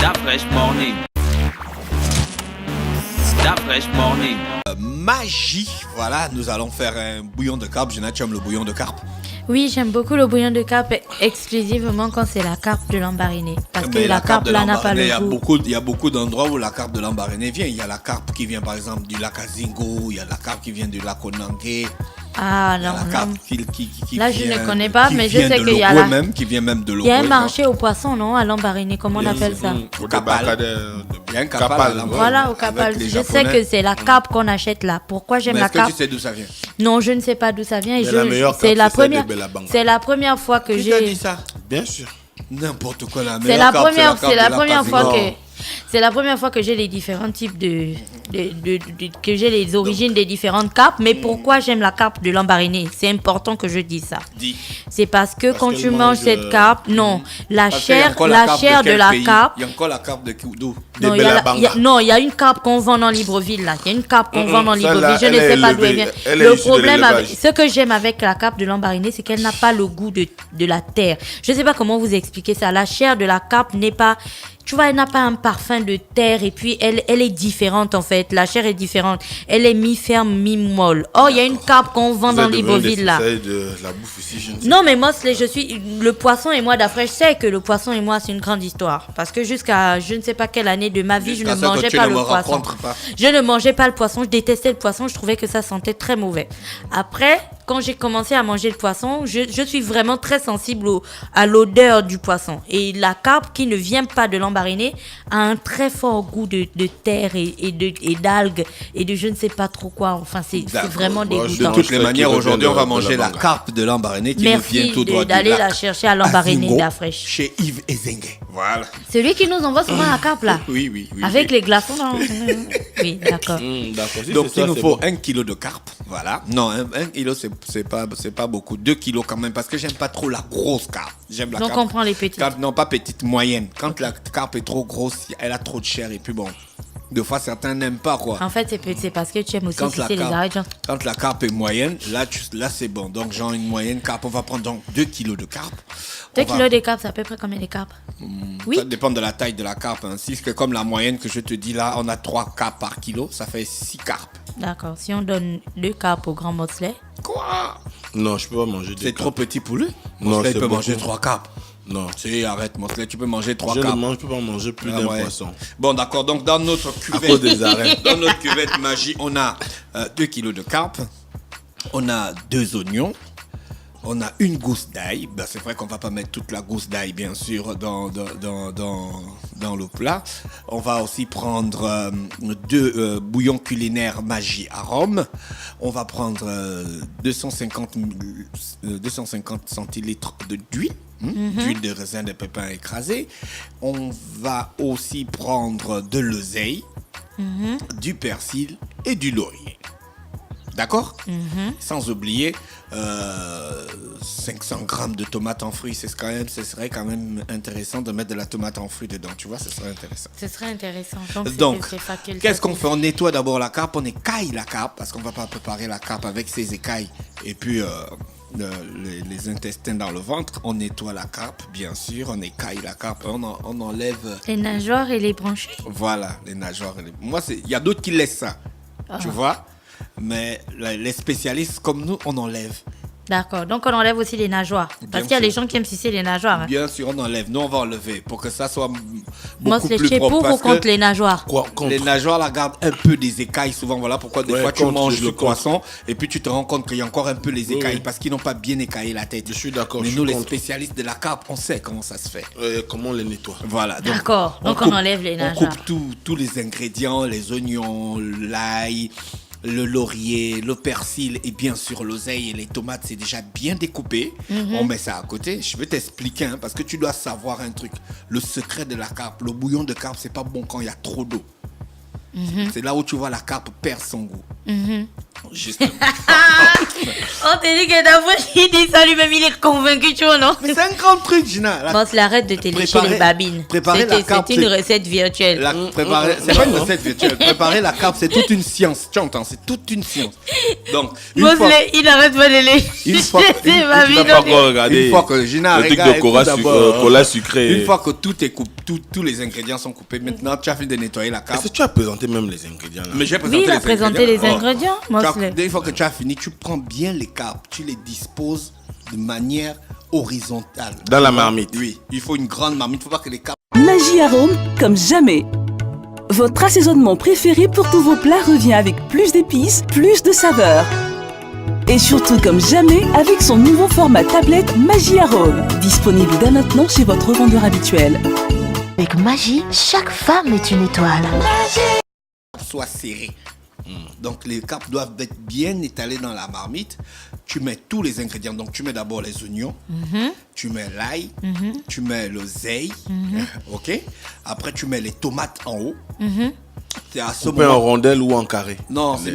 That fresh morning. That fresh morning. Magie, voilà, nous allons faire un bouillon de carpe. Jonathan, tu aimes le bouillon de carpe? Oui, j'aime beaucoup le bouillon de carpe exclusivement quand c'est la carpe de Lambaréné. Parce que la carpe là n'a pas le goût. Il y a beaucoup d'endroits où la carpe de Lambaréné vient. Il y a la carpe qui vient par exemple du lac Azingo, il y a la carpe qui vient du lac Onangue. Ah non, la non. Qui là, je ne connais pas, mais je sais qu'il y a la... qui vient même de l'eau. Il y a un marché aux poissons, non, à Lambaréné, comment on appelle ça? Au Capal. Il y a un Capal. Voilà, au Capal. Je sais que c'est la carpe qu'on achète là. Pourquoi j'aime la carpe? Est-ce que tu sais d'où ça vient? Non, je ne sais pas d'où ça vient. C'est la première fois que j'ai... Qui t'a dit ça? Bien sûr. N'importe quoi, la C'est meilleure la carpe, première fois que... C'est la première fois que j'ai les différents types que j'ai les origines des différentes carpes. Mais pourquoi j'aime la carpe de Lambaréné? C'est important que je dise ça. C'est parce que quand tu manges cette carpe, non, la chair de la carpe. Il y a encore la carpe de Koudou. Non, il y a une carpe qu'on vend dans Libreville là. Il y a une carpe qu'on vend dans Libreville. Je ne sais pas d'où elle vient. Le problème ce que j'aime avec la carpe de Lambaréné, c'est qu'elle n'a pas le goût de la terre. Je ne sais pas comment vous expliquer ça. La chair de la carpe n'est pas... Tu vois, elle n'a pas un parfum de terre et puis elle est différente en fait. La chair est différente. Elle est mi-ferme, mi-molle. Oh, il y a une carpe qu'on vend dans Libreville là. De la bouffe ici, je ne sais non, mais moi, le poisson et moi d'après, je sais que le poisson et moi, c'est une grande histoire. Parce que jusqu'à je ne sais pas quelle année de ma vie, je ne mangeais pas le poisson. Je ne mangeais pas le poisson. Je détestais le poisson. Je trouvais que ça sentait très mauvais. Après, quand j'ai commencé à manger le poisson, je suis vraiment très sensible à l'odeur du poisson. Et la carpe qui ne vient pas de Lambaréné a un très fort goût de terre et d'algues et de je ne sais pas trop quoi. Enfin, c'est vraiment dégoûtant. De toutes les manières, aujourd'hui, on va manger la carpe de Lambaréné qui nous vient tout droit d'aller la chercher à Lambaréné d'Afresh. Chez Yves Ezengue. Voilà. Celui qui nous envoie souvent la carpe là. Oui. Avec les glaçons dans... Oui, d'accord. Donc, il nous faut 1 kilo de carpe. Voilà. Non, 1 kilo, c'est pas beaucoup. 2 kilos quand même, parce que j'aime pas trop la grosse carpe. J'aime la donc carpe. on prend les petites. Non, pas petite, moyenne. Quand la carpe est trop grosse, elle a trop de chair et puis bon. Des fois, certains n'aiment pas quoi. En fait, c'est parce que tu aimes aussi sucer les arêtes. Quand la carpe est moyenne, là c'est bon. Donc, genre une moyenne carpe, on va prendre donc 2 kilos de carpe. 2 kilos de carpe, c'est à peu près combien de carpes? Oui. Ça dépend de la taille de la carpe. Hein. Si c'est comme la moyenne que je te dis là, on a 3 carpes par kilo, ça fait 6 carpes. D'accord. Si on donne 2 carpes au grand Mosley. Quoi? Non, je peux pas manger 2 carpes. C'est trop petit pour lui? Non, il peut manger 3 carpes. Non. Arrête, Mosley, tu peux manger 3 carpes. Je peux pas manger plus d'un poisson. Bon, d'accord. Donc, dans notre cuvette, dans notre cuvette magie, on a 2 kilos de carpe, on a 2 oignons, on a une gousse d'ail. Ben, c'est vrai qu'on va pas mettre toute la gousse d'ail, bien sûr, dans le plat. On va aussi prendre 2 bouillons culinaires magie arôme. On va prendre 250 centilitres d'huile. D'huile de raisin de pépins écrasés. On va aussi prendre de l'oseille, du persil et du laurier. D'accord? Sans oublier 500 grammes de tomates en fruits. Ce serait quand même intéressant de mettre de la tomate en fruits dedans. Tu vois, ce serait intéressant. Ce serait intéressant. Donc qu'est-ce qu'on fait? On nettoie d'abord la carpe, on écaille la carpe parce qu'on ne va pas préparer la carpe avec ses écailles et puis les intestins dans le ventre. On nettoie la carpe, bien sûr. On écaille la carpe. On enlève les nageoires et les branchies. Voilà, les nageoires. Moi, il y a d'autres qui laissent ça. Tu vois? Mais les spécialistes comme nous, on enlève. D'accord, donc on enlève aussi les nageoires. Parce qu'il y a les gens qui aiment sucer les nageoires. Hein. Bien sûr, on enlève. Nous, on va enlever pour que ça soit beaucoup plus propre. Pour ou contre les nageoires? Les nageoires, la gardent un peu des écailles souvent. Voilà pourquoi des fois tu manges le poisson et puis tu te rends compte qu'il y a encore un peu les écailles parce qu'ils n'ont pas bien écaillé la tête. Je suis d'accord. Mais nous, les spécialistes de la carpe, on sait comment ça se fait. Comment on les nettoie. Voilà. D'accord, donc on enlève les nageoires. On coupe tous les ingrédients, les oignons, l'ail, le laurier, le persil et bien sûr l'oseille et les tomates, c'est déjà bien découpé. On met ça à côté. Je vais t'expliquer parce que tu dois savoir un truc. Le secret de la carpe, le bouillon de carpe, c'est pas bon quand il y a trop d'eau. C'est là où tu vois la carpe perd son goût. Justement. On t'a dit que d'abord, il dit ça lui-même, il est convaincu, tu vois, non? Mais c'est un grand truc, Gina. Bon, c'est l'arrête de te lécher les babines. C'est une recette virtuelle. C'est pas une recette virtuelle. Préparer la carpe, c'est toute une science. Tu entends, c'est toute une science. Donc, il n'arrête pas de lécher une fois que, une fois que Gina le truc de cola sucré. Une fois que tout est coupé, tous les ingrédients sont coupés, maintenant tu as fini de nettoyer la carpe. Est-ce que tu as présenté même les ingrédients là? Mais j'ai oui, il a présenté les ingrédients. Une fois que tu as fini, tu prends bien les carpes, tu les disposes de manière horizontale. Dans la marmite. Oui, il faut une grande marmite, il ne faut pas que les carpes... Magie Arôme comme jamais. Votre assaisonnement préféré pour tous vos plats revient avec plus d'épices, plus de saveurs. Et surtout comme jamais avec son nouveau format tablette Magie Arôme. Disponible dès maintenant chez votre revendeur habituel. Avec Magie, chaque femme est une étoile. Soit serré. Donc les carpes doivent être bien étalées dans la marmite. Tu mets tous les ingrédients. Donc tu mets d'abord les oignons, tu mets l'ail, tu mets l'oseille, ok. Après tu mets les tomates en haut. C'est à ce moment... en rondelles ou en carré? Non, c'est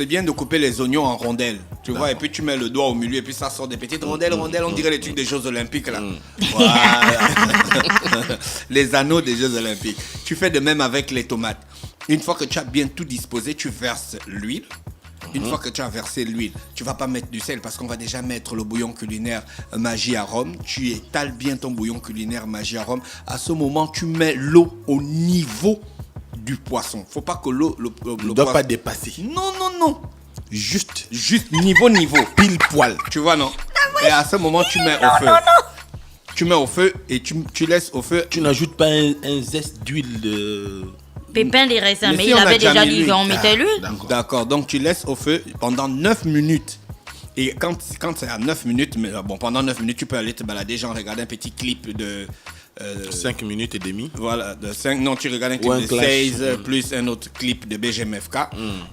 bien de couper les oignons en rondelles. Tu vois, et puis tu mets le doigt au milieu et puis ça sort des petites rondelles. On dirait les trucs des Jeux Olympiques là. Voilà. Les anneaux des Jeux Olympiques. Tu fais de même avec les tomates. Une fois que tu as bien tout disposé, tu verses l'huile. Une fois que tu as versé l'huile, tu ne vas pas mettre du sel parce qu'on va déjà mettre le bouillon culinaire Magie Arôme. Tu étales bien ton bouillon culinaire Magie Arôme. À ce moment, tu mets l'eau au niveau du poisson. Faut pas que l'eau ne doit pas dépasser. Non. Juste niveau, pile poil. Tu vois, non? Et à ce moment, tu mets au feu. Tu mets au feu et tu laisses au feu. Tu n'ajoutes pas un zeste d'huile de... Pépin des raisins, mais il avait déjà dit qu'on mettait l'huile. D'accord, donc tu laisses au feu pendant 9 minutes. Et quand c'est à 9 minutes, mais bon, pendant 9 minutes, tu peux aller te balader, genre regarder un petit clip de... 5 minutes et demie. Voilà, de 5, non, tu regardes un clip de 16, plus un autre clip de BGMFK.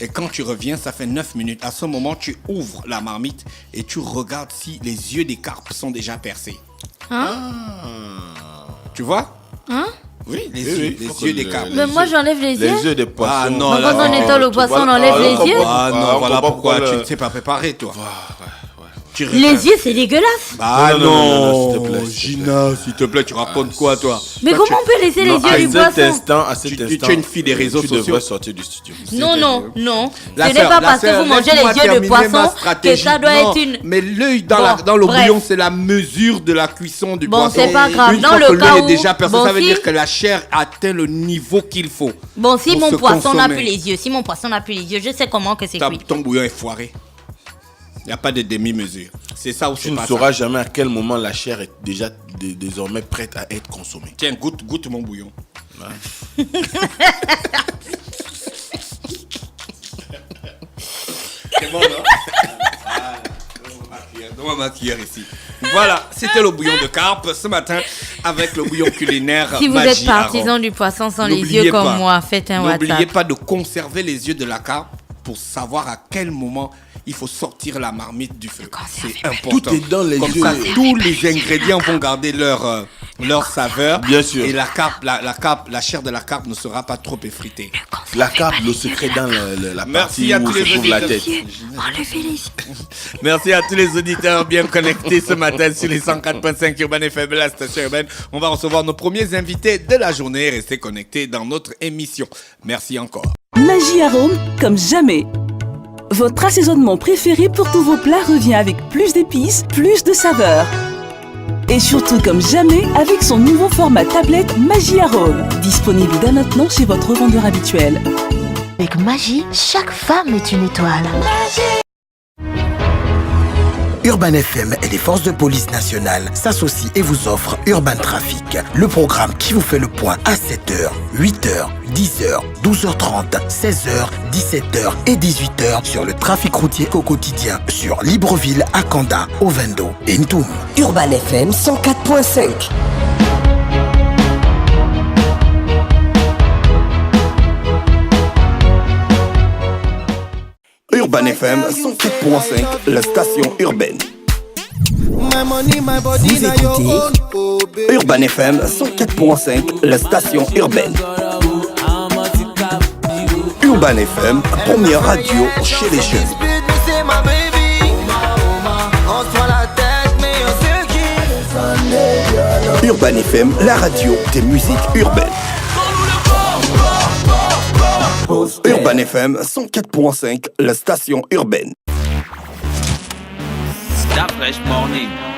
Et quand tu reviens, ça fait 9 minutes. À ce moment, tu ouvres la marmite et tu regardes si les yeux des carpes sont déjà percés. Tu vois? Oui, les yeux des carpes. Mais moi, j'enlève les yeux. Les yeux des poissons. Ah non, quand on étale le poisson, on enlève les yeux. Ah non, voilà pourquoi tu ne sais pas préparer, toi. Les yeux, c'est dégueulasse. Ah non, s'il te plaît, Gina, s'il te plaît, tu racontes quoi, toi? Mais comment on peut laisser les yeux du poisson? À cet instant, tu es une fille des réseaux sociaux. Tu devrais sortir du studio. Non. Ce n'est pas parce que vous mangez les yeux de poisson que ça doit être une... Mais l'œil dans le bouillon, c'est la mesure de la cuisson du poisson. Bon, c'est pas grave. Dans le cas où... déjà percé, ça veut dire que la chair atteint le niveau qu'il faut. Bon, si mon poisson n'a plus les yeux, je sais comment que c'est cuit. Ton bouillon est foiré. Il n'y a pas de demi-mesure. C'est ça ou c'est pas ça. Tu ne sauras jamais à quel moment la chair est déjà désormais prête à être consommée. Tiens, goûte mon bouillon. Ouais. C'est bon, non? Donne-moi ma cuillère ici. Voilà, c'était le bouillon de carpe ce matin avec le bouillon culinaire. Si vous êtes partisan du poisson sans les yeux comme moi, faites un WhatsApp. N'oubliez pas de conserver les yeux de la carpe pour savoir à quel moment il faut sortir la marmite du feu. C'est important. Tout est dans les Comme yeux. ça, tous les ingrédients vont garder leur saveur. Bien sûr. Et la chair de la carpe ne sera pas trop effritée. La carpe, le secret dans la partie où se trouve la tête. Merci à tous les auditeurs bien connectés ce matin sur les 104.5 Urban FM, la station urbaine. On va recevoir nos premiers invités de la journée. Restez connectés dans notre émission. Merci encore. Magie Arôme comme jamais. Votre assaisonnement préféré pour tous vos plats revient avec plus d'épices, plus de saveurs. Et surtout comme jamais avec son nouveau format tablette Magie Arôme. Disponible dès maintenant chez votre revendeur habituel. Avec Magie, chaque femme est une étoile. Urban FM et les forces de police nationales s'associent et vous offrent Urban Trafic, le programme qui vous fait le point à 7h, 8h, 10h, 12h30, 16h, 17h et 18h sur le trafic routier au quotidien sur Libreville, Akanda, Ovendo et Ntoum. Urban FM 104.5. Urban FM 104.5, la station urbaine. Vous écoutez Urban FM 104.5, la station urbaine. Urban FM, première radio chez les jeunes. Urban FM, la radio des musiques urbaines. Urban FM 104.5, la station urbaine. Start Fresh Morning.